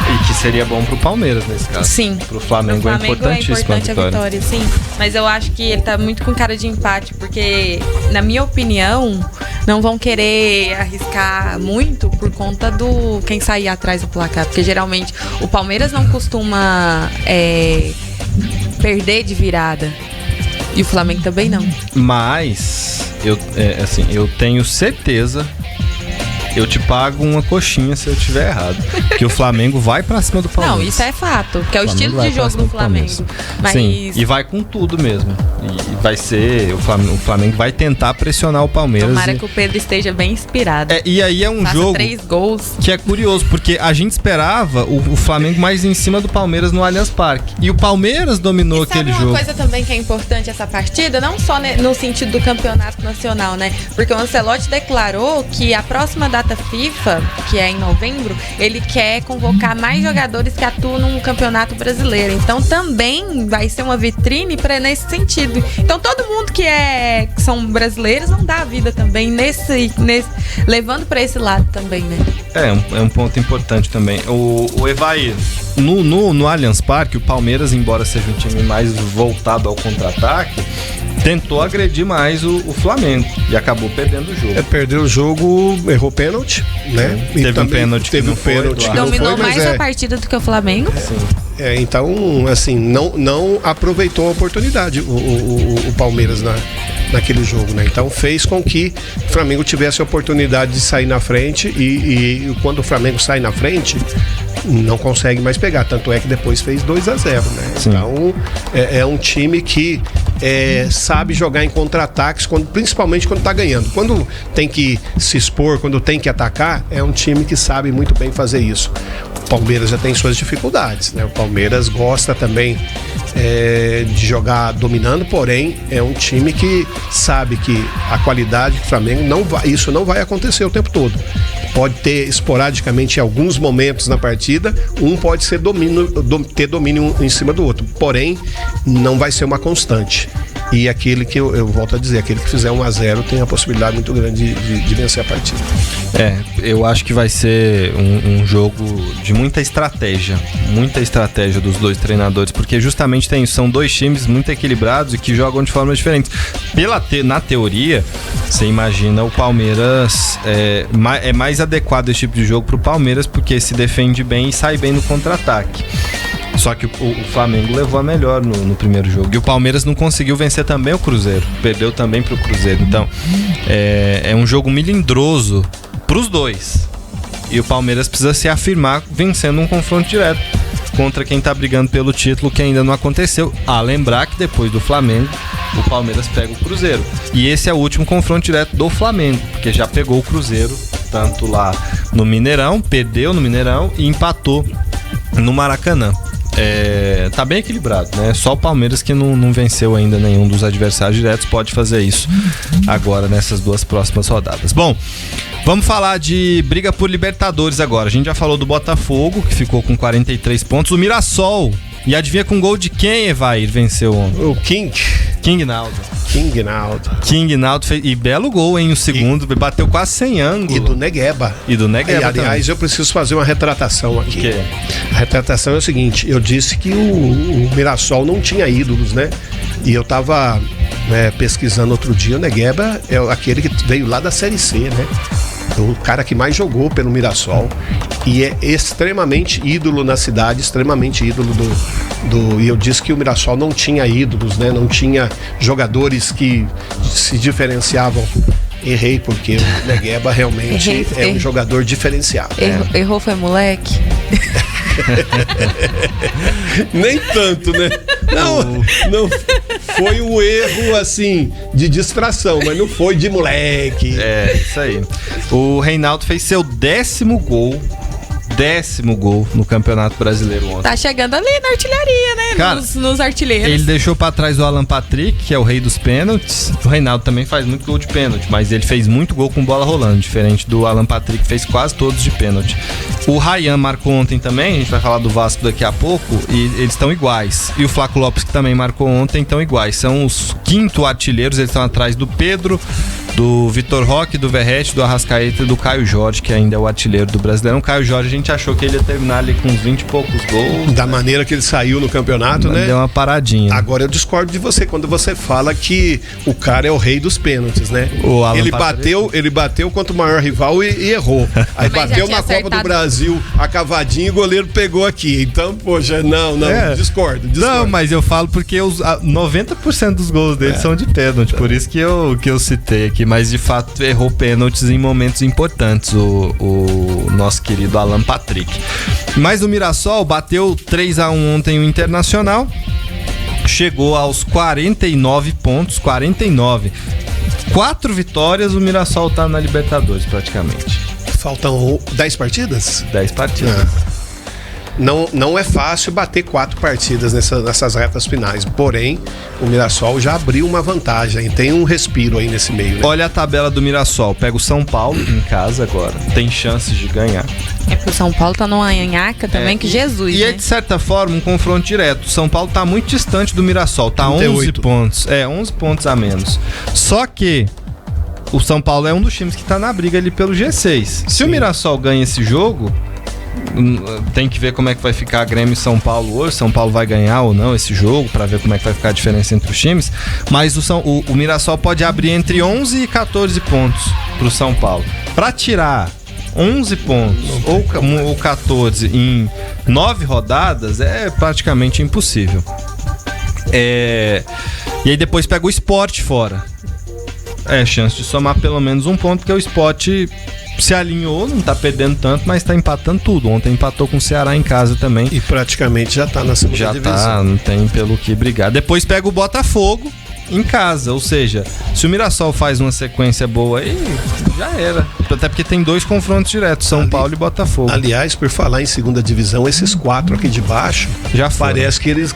E que seria bom pro Palmeiras nesse caso. Sim. Pro Flamengo é importantíssimo a vitória. Sim. Mas eu acho que ele tá muito com cara de empate, porque, na minha opinião, não vão querer arriscar muito por conta do quem sair atrás do placar. Porque geralmente o Palmeiras não costuma perder de virada. E o Flamengo também não. Mas eu tenho certeza, eu te pago uma coxinha se eu tiver errado, que o Flamengo vai pra cima do Palmeiras. Não, isso é fato, porque é o estilo de jogo do Flamengo. Mas... Sim, e vai com tudo mesmo. E vai ser, o Flamengo vai tentar pressionar o Palmeiras. Tomara que o Pedro esteja bem inspirado. E aí é um jogo 3 gols. Que é curioso, porque a gente esperava o Flamengo mais em cima do Palmeiras no Allianz Parque. E o Palmeiras dominou aquele jogo. Sabe uma coisa também que é importante essa partida? Não só no sentido do campeonato nacional, né? Porque o Ancelotti declarou que a próxima data FIFA, que é em novembro, ele quer convocar mais jogadores que atuam no campeonato brasileiro. Então também vai ser uma vitrine nesse sentido. Então todo mundo que são brasileiros vão dar a vida também levando para esse lado também, né? É um ponto importante também. O Evair, No Allianz Parque, o Palmeiras, embora seja um time mais voltado ao contra-ataque, tentou agredir mais o Flamengo e acabou perdendo o jogo. Perdeu o jogo, errou pênalti, né? E teve um pênalti que não foi. Dominou mais a partida do que o Flamengo. Sim. Então, assim, não aproveitou a oportunidade o Palmeiras naquele jogo, né? Então fez com que o Flamengo tivesse a oportunidade de sair na frente e quando o Flamengo sai na frente, não consegue mais pegar. Tanto é que depois fez 2-0, né? Sim. Então é um time que sabe jogar em contra-ataques, principalmente quando tá ganhando. Quando tem que se expor, quando tem que atacar, é um time que sabe muito bem fazer isso. O Palmeiras já tem suas dificuldades, né? O Palmeiras gosta também de jogar dominando, porém é um time que sabe que a qualidade do Flamengo isso não vai acontecer o tempo todo. Pode ter esporadicamente em alguns momentos na partida, um pode ser ter domínio em cima do outro, porém não vai ser uma constante. E aquele que eu volto a dizer, aquele que fizer 1-0 tem a possibilidade muito grande de vencer a partida. Eu acho que vai ser um jogo de muita estratégia dos dois treinadores, porque justamente são dois times muito equilibrados e que jogam de formas diferentes. Na teoria, você imagina o Palmeiras é mais adequado esse tipo de jogo pro Palmeiras, porque se defende bem e sai bem no contra-ataque. Só que o Flamengo levou a melhor no primeiro jogo. E o Palmeiras não conseguiu vencer também o Cruzeiro. Perdeu também pro Cruzeiro. Então, é um jogo melindroso pros dois. E o Palmeiras precisa se afirmar vencendo um confronto direto contra quem tá brigando pelo título, que ainda não aconteceu. Lembrar que depois do Flamengo, o Palmeiras pega o Cruzeiro. E esse é o último confronto direto do Flamengo, porque já pegou o Cruzeiro, tanto lá no Mineirão, perdeu no Mineirão e empatou no Maracanã. Tá bem equilibrado, né? Só o Palmeiras que não venceu ainda nenhum dos adversários diretos pode fazer isso agora nessas duas próximas rodadas. Bom, vamos falar de briga por Libertadores agora. A gente já falou do Botafogo, que ficou com 43 pontos. O Mirassol, e adivinha com gol de quem, Evair, venceu ontem? O King Naldo fez, e belo gol, hein? O segundo, bateu quase sem ângulo. E do Negueba. Aliás, também. Eu preciso fazer uma retratação aqui. O quê? A retratação é o seguinte: eu disse que o Mirassol não tinha ídolos, né? E eu tava pesquisando outro dia. O Negueba é aquele que veio lá da Série C, né? O cara que mais jogou pelo Mirassol e é extremamente ídolo na cidade, extremamente ídolo e eu disse que o Mirassol não tinha ídolos, né? Não tinha jogadores que se diferenciavam. Errei, porque o Negueba realmente é um jogador diferenciado. Errou, foi moleque? Nem tanto, né? Não foi um erro assim de distração, mas não foi de moleque. Isso aí. O Reinaldo fez seu 10º gol no Campeonato Brasileiro ontem. Tá chegando ali na artilharia, né? Cara, nos artilheiros. Ele deixou pra trás o Alan Patrick, que é o rei dos pênaltis. O Reinaldo também faz muito gol de pênalti, mas ele fez muito gol com bola rolando, diferente do Alan Patrick, que fez quase todos de pênalti. O Ryan marcou ontem também, a gente vai falar do Vasco daqui a pouco, e eles estão iguais. E o Flaco Lopes, que também marcou ontem, estão iguais. São os 5º artilheiros, eles estão atrás do Pedro, do Vitor Roque, do Verratti, do Arrascaeta e do Caio Jorge, que ainda é o artilheiro do Brasileirão. O Caio Jorge, a gente achou que ele ia terminar ali com uns 20 e poucos gols. Da maneira que ele saiu no campeonato, né? Deu uma paradinha. Agora eu discordo de você quando você fala que o cara é o rei dos pênaltis, né? Ele bateu contra o maior rival e errou. Aí bateu na Copa do Brasil a cavadinha e o goleiro pegou aqui. Então, poxa, não, discordo. Não, mas eu falo porque 90% dos gols dele são de pênalti, por isso que eu citei aqui. Mas de fato errou pênaltis em momentos importantes o nosso querido Alan Patrick. Mas o Mirassol bateu 3-1 ontem o Internacional, chegou aos 49 pontos, 49. 4 vitórias, o Mirassol tá na Libertadores praticamente. Faltam 10 partidas? 10 partidas. Não é fácil bater 4 partidas nessas retas finais. Porém, o Mirassol já abriu uma vantagem. Tem um respiro aí nesse meio, né? Olha a tabela do Mirassol. Pega o São Paulo em casa agora. Tem chances de ganhar. É porque o São Paulo tá numa anhaca também que Jesus, e né? é de certa forma um confronto direto. O São Paulo tá muito distante do Mirassol. Tá 11 pontos. 11 pontos a menos. Só que o São Paulo é um dos times que tá na briga ali pelo G6. Se o Mirassol ganha esse jogo, Tem que ver como é que vai ficar Grêmio e São Paulo hoje. São Paulo vai ganhar ou não esse jogo, para ver como é que vai ficar a diferença entre os times. Mas o Mirassol pode abrir entre 11 e 14 pontos pro São Paulo. Para tirar 11 pontos ou 14 em 9 rodadas é praticamente impossível. E aí depois pega o Sport fora. Chance de somar pelo menos um ponto, porque o Sport se alinhou, não tá perdendo tanto, mas tá empatando tudo. Ontem empatou com o Ceará em casa também. E praticamente já tá na segunda divisão. Já tá, não tem pelo que brigar. Depois pega o Botafogo em casa, ou seja, se o Mirassol faz uma sequência boa aí, já era. Até porque tem 2 confrontos diretos, São Paulo e Botafogo. Aliás, por falar em segunda divisão, esses 4 aqui de baixo, já parece que eles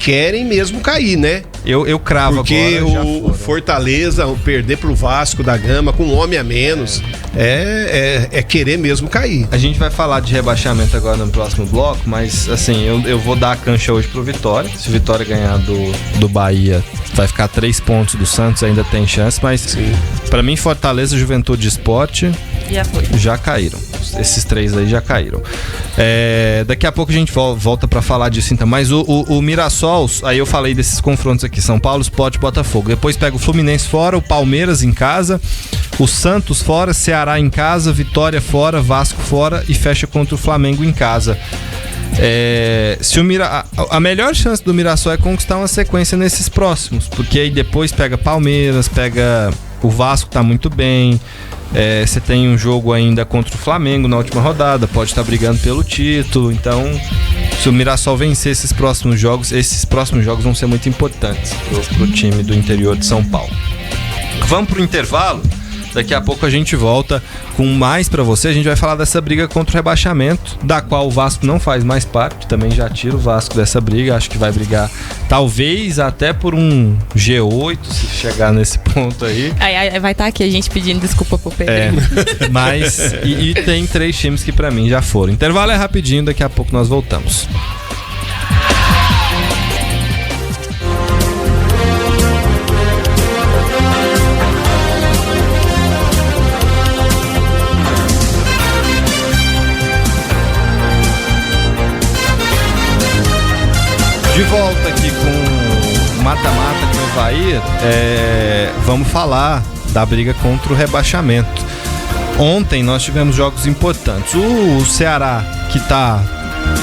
querem mesmo cair, né? Eu cravo porque agora. Porque o Fortaleza, perder pro Vasco da Gama com um homem a menos, é querer mesmo cair. A gente vai falar de rebaixamento agora no próximo bloco, mas assim, eu vou dar a cancha hoje pro Vitória. Se o Vitória ganhar do Bahia, vai ficar 3 pontos do Santos, ainda tem chance, mas pra mim Fortaleza, Juventude e Sport já caíram. Esses 3 aí já caíram. Daqui a pouco a gente volta pra falar disso então. Mas o Mirassol, aí eu falei desses confrontos aqui: São Paulo, Sport e Botafogo. Depois pega o Fluminense fora, o Palmeiras em casa, o Santos fora, Ceará em casa, Vitória fora, Vasco fora e fecha contra o Flamengo em casa. A melhor chance do Mirassol é conquistar uma sequência nesses próximos, porque aí depois pega Palmeiras, pega o Vasco, tá muito bem. Você tem um jogo ainda contra o Flamengo na última rodada, pode estar brigando pelo título. Então, se o Mirassol vencer esses próximos jogos vão ser muito importantes pro time do interior de São Paulo. Vamos pro intervalo. Daqui a pouco a gente volta com mais pra você. A gente vai falar dessa briga contra o rebaixamento, da qual o Vasco não faz mais parte. Também já tira o Vasco dessa briga. Acho que vai brigar talvez até por um G8, se chegar nesse ponto aí. Aí vai estar aqui a gente pedindo desculpa pro Pedro. Mas e tem 3 times que pra mim já foram. Intervalo é rapidinho, daqui a pouco nós voltamos. De volta aqui com Mata-Mata com o Evair, vamos falar da briga contra o rebaixamento. Ontem nós tivemos jogos importantes. O Ceará, que está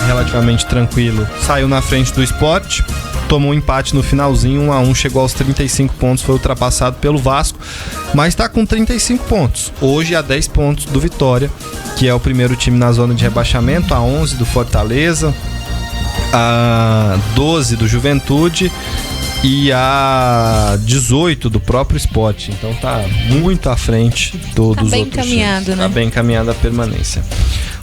relativamente tranquilo, saiu na frente do Sport, tomou um empate no finalzinho, 1-1, chegou aos 35 pontos, foi ultrapassado pelo Vasco, mas está com 35 pontos. Hoje a 10 pontos do Vitória, que é o primeiro time na zona de rebaixamento, a 11 do Fortaleza, a 12 do Juventude e a 18 do próprio Sport. Então tá muito à frente dos outros times. Tá bem encaminhado, né? Tá bem encaminhada a permanência.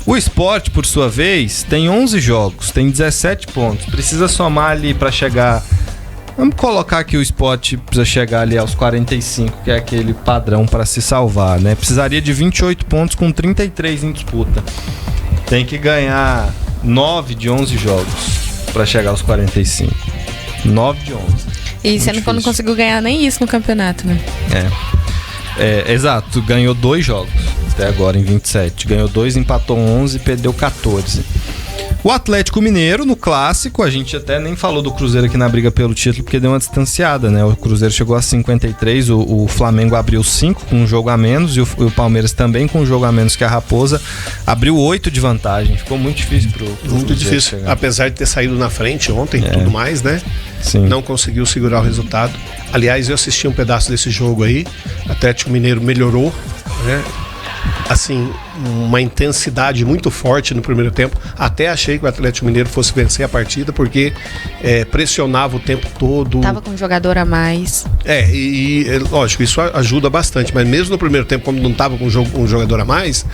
O Sport, por sua vez, tem 11 jogos, tem 17 pontos. Precisa somar ali para chegar... Vamos colocar que o Sport precisa chegar ali aos 45, que é aquele padrão para se salvar, né? Precisaria de 28 pontos com 33 em disputa. Tem que ganhar 9 de 11 jogos para chegar aos 45. 9 de 11. E você não conseguiu ganhar nem isso no campeonato, né? Exato. Ganhou 2 jogos até agora em 27. Ganhou 2, empatou 11 e perdeu 14. O Atlético Mineiro, no clássico, a gente até nem falou do Cruzeiro aqui na briga pelo título, porque deu uma distanciada, né? O Cruzeiro chegou a 53, o Flamengo abriu 5 com um jogo a menos, e o Palmeiras também com um jogo a menos que a Raposa, abriu 8 de vantagem. Ficou muito difícil pro muito difícil, chegar. Apesar de ter saído na frente ontem e tudo mais, né? Sim. Não conseguiu segurar o resultado. Aliás, eu assisti um pedaço desse jogo aí, o Atlético Mineiro melhorou, né? Assim, uma intensidade muito forte no primeiro tempo. Até achei que o Atlético Mineiro fosse vencer a partida, porque pressionava o tempo todo. Tava com um jogador a mais. Lógico, isso ajuda bastante, mas mesmo no primeiro tempo, como não tava com um jogador a mais,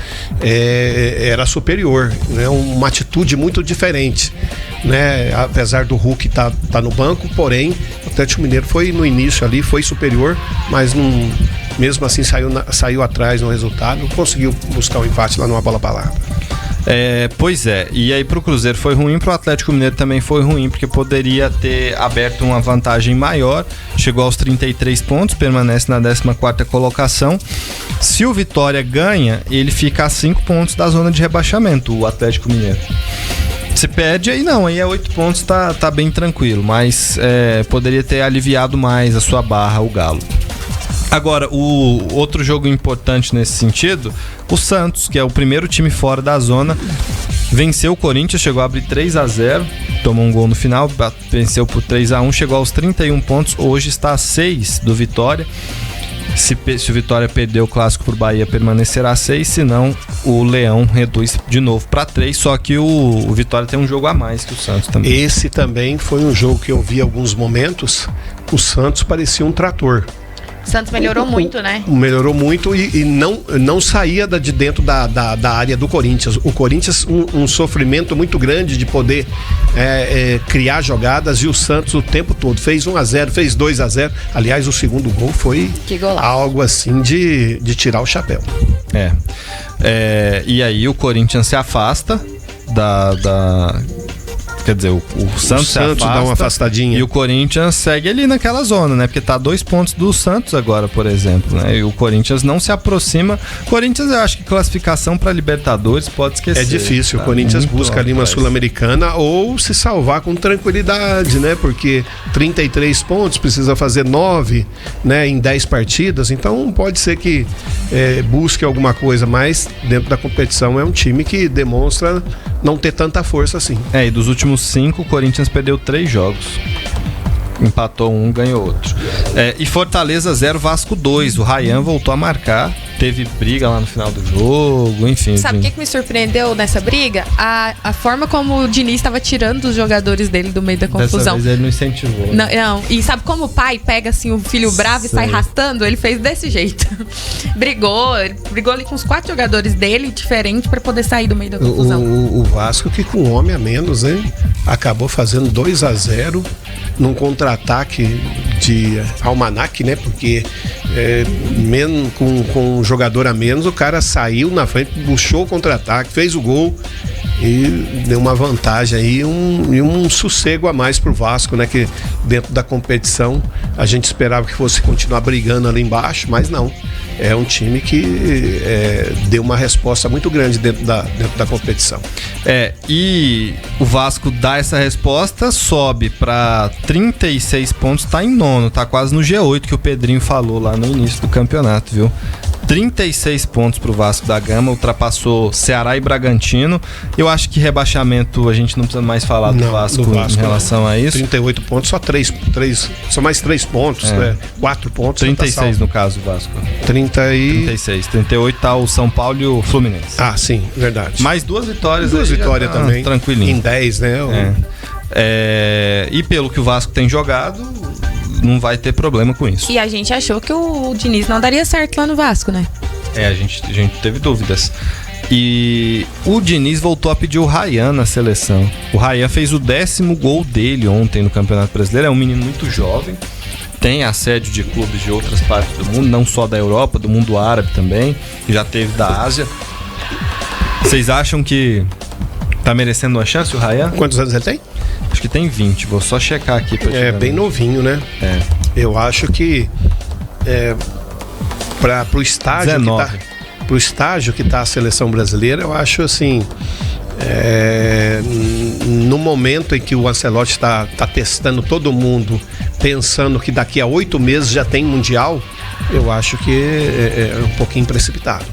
era superior, né? Uma atitude muito diferente, né? Apesar do Hulk tá no banco, porém o Atlético Mineiro foi no início ali, foi superior, mas não... Mesmo assim saiu atrás no resultado, conseguiu buscar o empate lá numa bola parada. Pois é, e aí pro Cruzeiro foi ruim, pro Atlético Mineiro também foi ruim, porque poderia ter aberto uma vantagem maior, chegou aos 33 pontos, permanece na 14ª colocação. Se o Vitória ganha, ele fica a 5 pontos da zona de rebaixamento, o Atlético Mineiro. Se perde, aí não, aí é 8 pontos, tá bem tranquilo, mas poderia ter aliviado mais a sua barra, o Galo. Agora, o outro jogo importante nesse sentido, o Santos, que é o primeiro time fora da zona, venceu o Corinthians, chegou a abrir 3-0, tomou um gol no final, venceu por 3-1, chegou aos 31 pontos, hoje está a 6 do Vitória. Se o Vitória perder o clássico por Bahia, permanecerá a 6, senão o Leão reduz de novo para 3, só que o Vitória tem um jogo a mais que o Santos também. Esse também foi um jogo que eu vi alguns momentos, o Santos parecia um trator. O Santos melhorou muito, né? Melhorou muito e não saía de dentro da área do Corinthians. O Corinthians, um sofrimento muito grande de poder criar jogadas, e o Santos o tempo todo fez 1-0, fez 2-0. Aliás, o segundo gol foi algo assim de tirar o chapéu. E aí o Corinthians se afasta Quer dizer, o Santos se afasta, dá uma afastadinha. E o Corinthians segue ali naquela zona, né? Porque tá 2 pontos do Santos agora, por exemplo, né? E o Corinthians não se aproxima. Corinthians, eu acho que classificação para Libertadores pode esquecer. É difícil. Tá, o Corinthians busca ali uma Sul-Americana ou se salvar com tranquilidade, né? Porque 33 pontos, precisa fazer 9, né? Em 10 partidas. Então pode ser que busque alguma coisa, mas dentro da competição é um time que demonstra não ter tanta força assim. E dos últimos 5, o Corinthians perdeu 3 jogos. Empatou 1, ganhou outro. E Fortaleza 0, Vasco 2. O Ryan voltou a marcar. Teve briga lá no final do jogo, enfim. Sabe o que me surpreendeu nessa briga? A forma como o Diniz estava tirando os jogadores dele do meio da confusão. Dessa vez ele não incentivou. Não. E sabe como o pai pega assim o filho bravo e sai arrastando? Ele fez desse jeito. Brigou ali com os 4 jogadores dele, diferente, para poder sair do meio da confusão. O Vasco, que com um homem a menos, hein? Acabou fazendo 2-0 num contra-ataque de almanac, né? Porque mesmo com um jogador a menos, o cara saiu na frente, puxou o contra-ataque, fez o gol e deu uma vantagem aí e um sossego a mais pro Vasco, né? Que dentro da competição a gente esperava que fosse continuar brigando ali embaixo, mas não. É um time que deu uma resposta muito grande dentro da competição. E o Vasco dá essa resposta, sobe para 36 pontos, tá em 9º, tá quase no G8 que o Pedrinho falou lá no início do campeonato, viu? 36 pontos pro Vasco da Gama, ultrapassou Ceará e Bragantino. Eu acho que rebaixamento a gente não precisa mais falar do Vasco em relação a isso. 38 pontos, só mais 3 pontos, 4 pontos. 36 no caso, o Vasco. 36. 38 tá o São Paulo e o Fluminense. Ah, sim, verdade. Mais 2 vitórias. 2 vitórias também. Tranquilinho. Em 10, né? E pelo que o Vasco tem jogado, não vai ter problema com isso. E a gente achou que o Diniz não daria certo lá no Vasco, né? A gente teve dúvidas. E o Diniz voltou a pedir o Ryan na seleção. O Ryan fez o 10º gol dele ontem no Campeonato Brasileiro. É um menino muito jovem, tem assédio de clubes de outras partes do mundo, não só da Europa, do mundo árabe também, já teve da Ásia. Vocês acham que tá merecendo uma chance o Ryan? Quantos anos ele tem? Acho que tem 20, vou só checar aqui. Bem novinho, né? Eu acho que pro estágio 19. Pro estágio que tá a seleção brasileira, eu acho assim, no momento em que o Ancelotti tá testando todo mundo, pensando que daqui a 8 meses já tem Mundial, eu acho que é um pouquinho precipitado.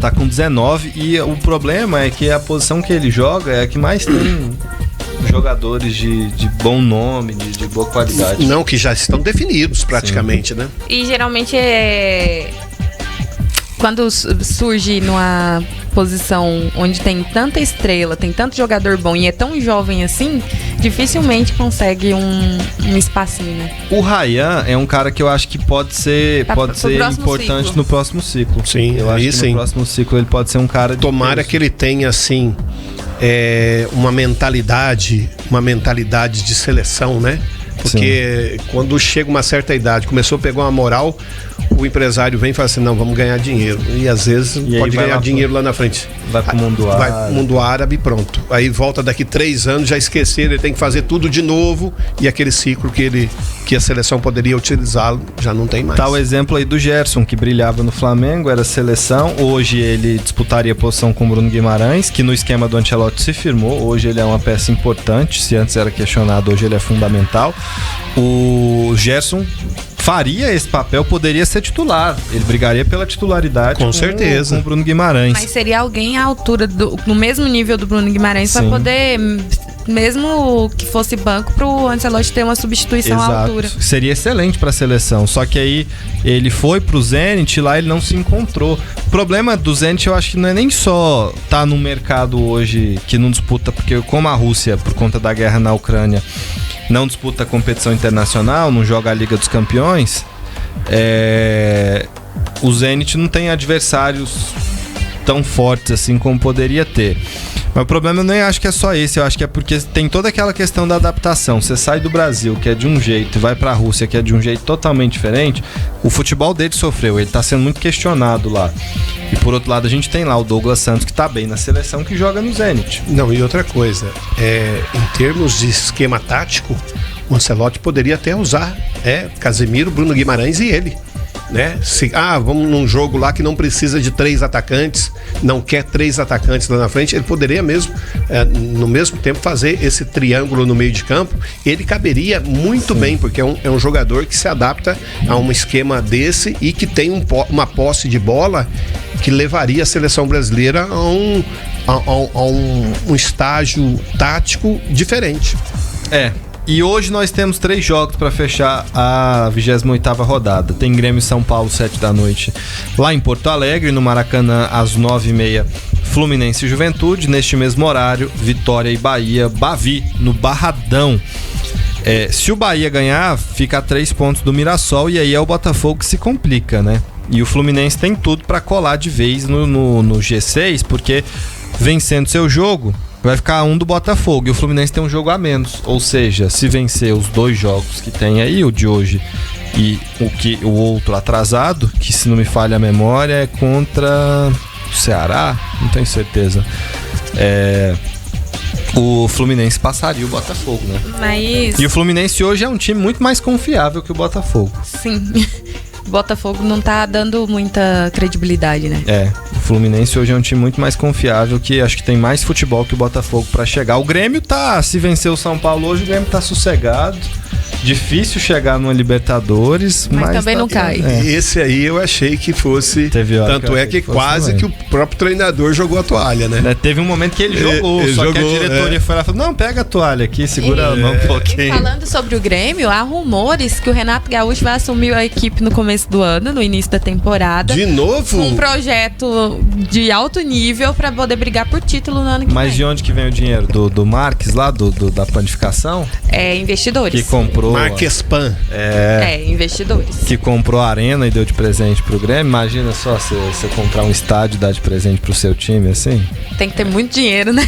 Tá com 19 e o problema é que a posição que ele joga é a que mais tem jogadores de bom nome, de boa qualidade. Não, que já estão definidos praticamente, sim, né? E geralmente quando surge numa posição onde tem tanta estrela, tem tanto jogador bom e é tão jovem assim, dificilmente consegue um espacinho, né? O Ryan é um cara que eu acho que pode ser importante no próximo ciclo. Sim, eu acho que no próximo ciclo ele pode ser um cara de tomara peso. Que ele tenha assim uma mentalidade de seleção, né? Porque quando chega uma certa idade, começou a pegar uma moral, o empresário vem e fala assim, não, vamos ganhar dinheiro. E às vezes pode ganhar dinheiro lá na frente. Vai pro mundo árabe. Vai pro mundo árabe e pronto. Aí volta daqui 3 anos, já esqueceram, ele tem que fazer tudo de novo e aquele ciclo que a seleção poderia utilizá-lo, já não tem mais. Tá o exemplo aí do Gerson, que brilhava no Flamengo, era seleção. Hoje ele disputaria a posição com o Bruno Guimarães, que no esquema do Ancelotti se firmou. Hoje ele é uma peça importante. Se antes era questionado, hoje ele é fundamental. O Gerson faria esse papel, poderia ser titular. Ele brigaria pela titularidade com certeza com o Bruno Guimarães. Mas seria alguém à altura, no mesmo nível do Bruno Guimarães, para poder, mesmo que fosse banco, pro Ancelotti ter uma substituição à altura. Seria excelente para a seleção. Só que aí ele foi pro Zenit, lá ele não se encontrou. O problema do Zenit, eu acho que não é nem só tá no mercado hoje que não disputa, porque como a Rússia, por conta da guerra na Ucrânia, não disputa a competição internacional, não joga a Liga dos Campeões, o Zenit não tem adversários tão fortes assim como poderia ter. Mas o problema eu nem acho que é só esse, eu acho que é porque tem toda aquela questão da adaptação. Você sai do Brasil, que é de um jeito, e vai pra Rússia, que é de um jeito totalmente diferente. O futebol dele sofreu, ele tá sendo muito questionado lá. E por outro lado a gente tem lá o Douglas Santos, que tá bem na seleção, que joga no Zenit. Não, e outra coisa, em termos de esquema tático, o Ancelotti poderia até usar Casemiro, Bruno Guimarães e ele. Né? Vamos num jogo lá que não precisa de 3 atacantes, não quer 3 atacantes lá na frente, ele poderia mesmo, no mesmo tempo, fazer esse triângulo no meio de campo. Ele caberia muito bem, porque é um jogador que se adapta a um esquema desse e que tem uma posse de bola que levaria a seleção brasileira a um estágio tático diferente. E hoje nós temos 3 jogos para fechar a 28ª rodada. Tem Grêmio e São Paulo, 7 da noite, lá em Porto Alegre. No Maracanã, às 9h30, Fluminense e Juventude. Neste mesmo horário, Vitória e Bahia, Bavi, no Barradão. Se o Bahia ganhar, fica a 3 pontos do Mirassol. E aí é o Botafogo que se complica, né? E o Fluminense tem tudo para colar de vez no G6, porque vencendo seu jogo, vai ficar um do Botafogo, e o Fluminense tem um jogo a menos. Ou seja, se vencer os 2 jogos que tem aí, o de hoje e o outro atrasado, que se não me falha a memória é contra o Ceará, não tenho certeza, o Fluminense passaria o Botafogo, né? Mas... E o Fluminense hoje é um time muito mais confiável que o Botafogo. Sim. O Botafogo não tá dando muita credibilidade, né? O Fluminense hoje é um time muito mais confiável, que acho que tem mais futebol que o Botafogo pra chegar. O Grêmio se vencer o São Paulo hoje, o Grêmio tá sossegado. Difícil chegar numa Libertadores, mas também não cai. Esse aí eu achei que fosse. Tanto que quase também. Que o próprio treinador jogou a toalha, né? Teve um momento que ele jogou, que a diretoria foi lá e falou: não, pega a toalha aqui, segura a mão um pouquinho. E falando sobre o Grêmio, há rumores que o Renato Gaúcho vai assumir a equipe no começo do ano, no início da temporada. De novo? Um projeto de alto nível pra poder brigar por título no ano que vem. Mas de onde que vem o dinheiro? Do Marques lá, da panificação? Investidores. Que comprou. Marquespan. Investidores. Que comprou a arena e deu de presente pro Grêmio. Imagina só você comprar um estádio e dar de presente pro seu time, assim. Tem que ter muito dinheiro, né?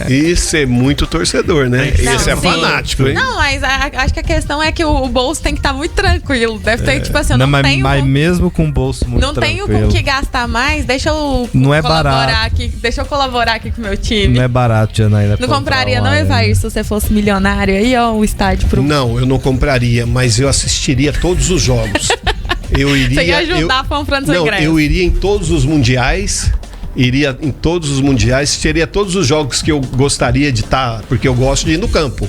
E ser muito torcedor, né? Esse é fanático, hein? Não, mas acho que a questão é que o bolso tem que estar muito tranquilo. Deve ter, tipo assim, eu não tenho... Mas mesmo com o bolso muito tranquilo... Não tenho com que gastar mais, deixa eu deixa eu colaborar aqui com o meu time. Não é barato, Janaína. Não compraria não, Evair, se você fosse milionário aí, o estádio pro... Não, eu não compraria, mas eu assistiria todos os jogos. Você ia ajudar comprando seu ingresso. Eu iria em todos os mundiais... teria todos os jogos que eu gostaria de estar, porque eu gosto de ir no campo.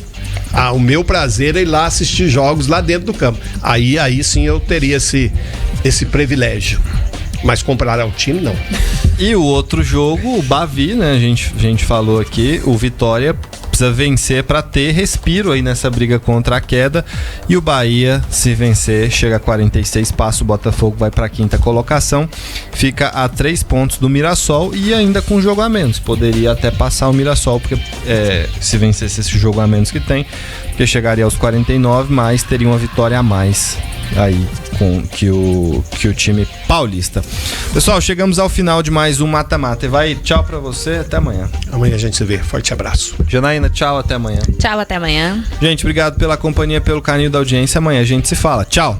O meu prazer é ir lá assistir jogos lá dentro do campo. Aí sim eu teria esse privilégio. Mas comprar ao time, não. E o outro jogo, o Bavi, né? A gente falou aqui, o Vitória precisa vencer para ter respiro aí nessa briga contra a queda. E o Bahia, se vencer, chega a 46, passa o Botafogo, vai para a 5ª colocação, fica a 3 pontos do Mirassol e ainda com jogo a menos. Poderia até passar o Mirassol, porque se vencesse esse jogo a menos que tem, porque chegaria aos 49, mas teria uma vitória a mais aí com que o time paulista. Pessoal, chegamos ao final de mais um Mata-Mata. Evair, tchau pra você, até amanhã. Amanhã a gente se vê. Forte abraço. Janaína, tchau, até amanhã. Tchau, até amanhã. Gente, obrigado pela companhia, pelo carinho da audiência. Amanhã a gente se fala. Tchau.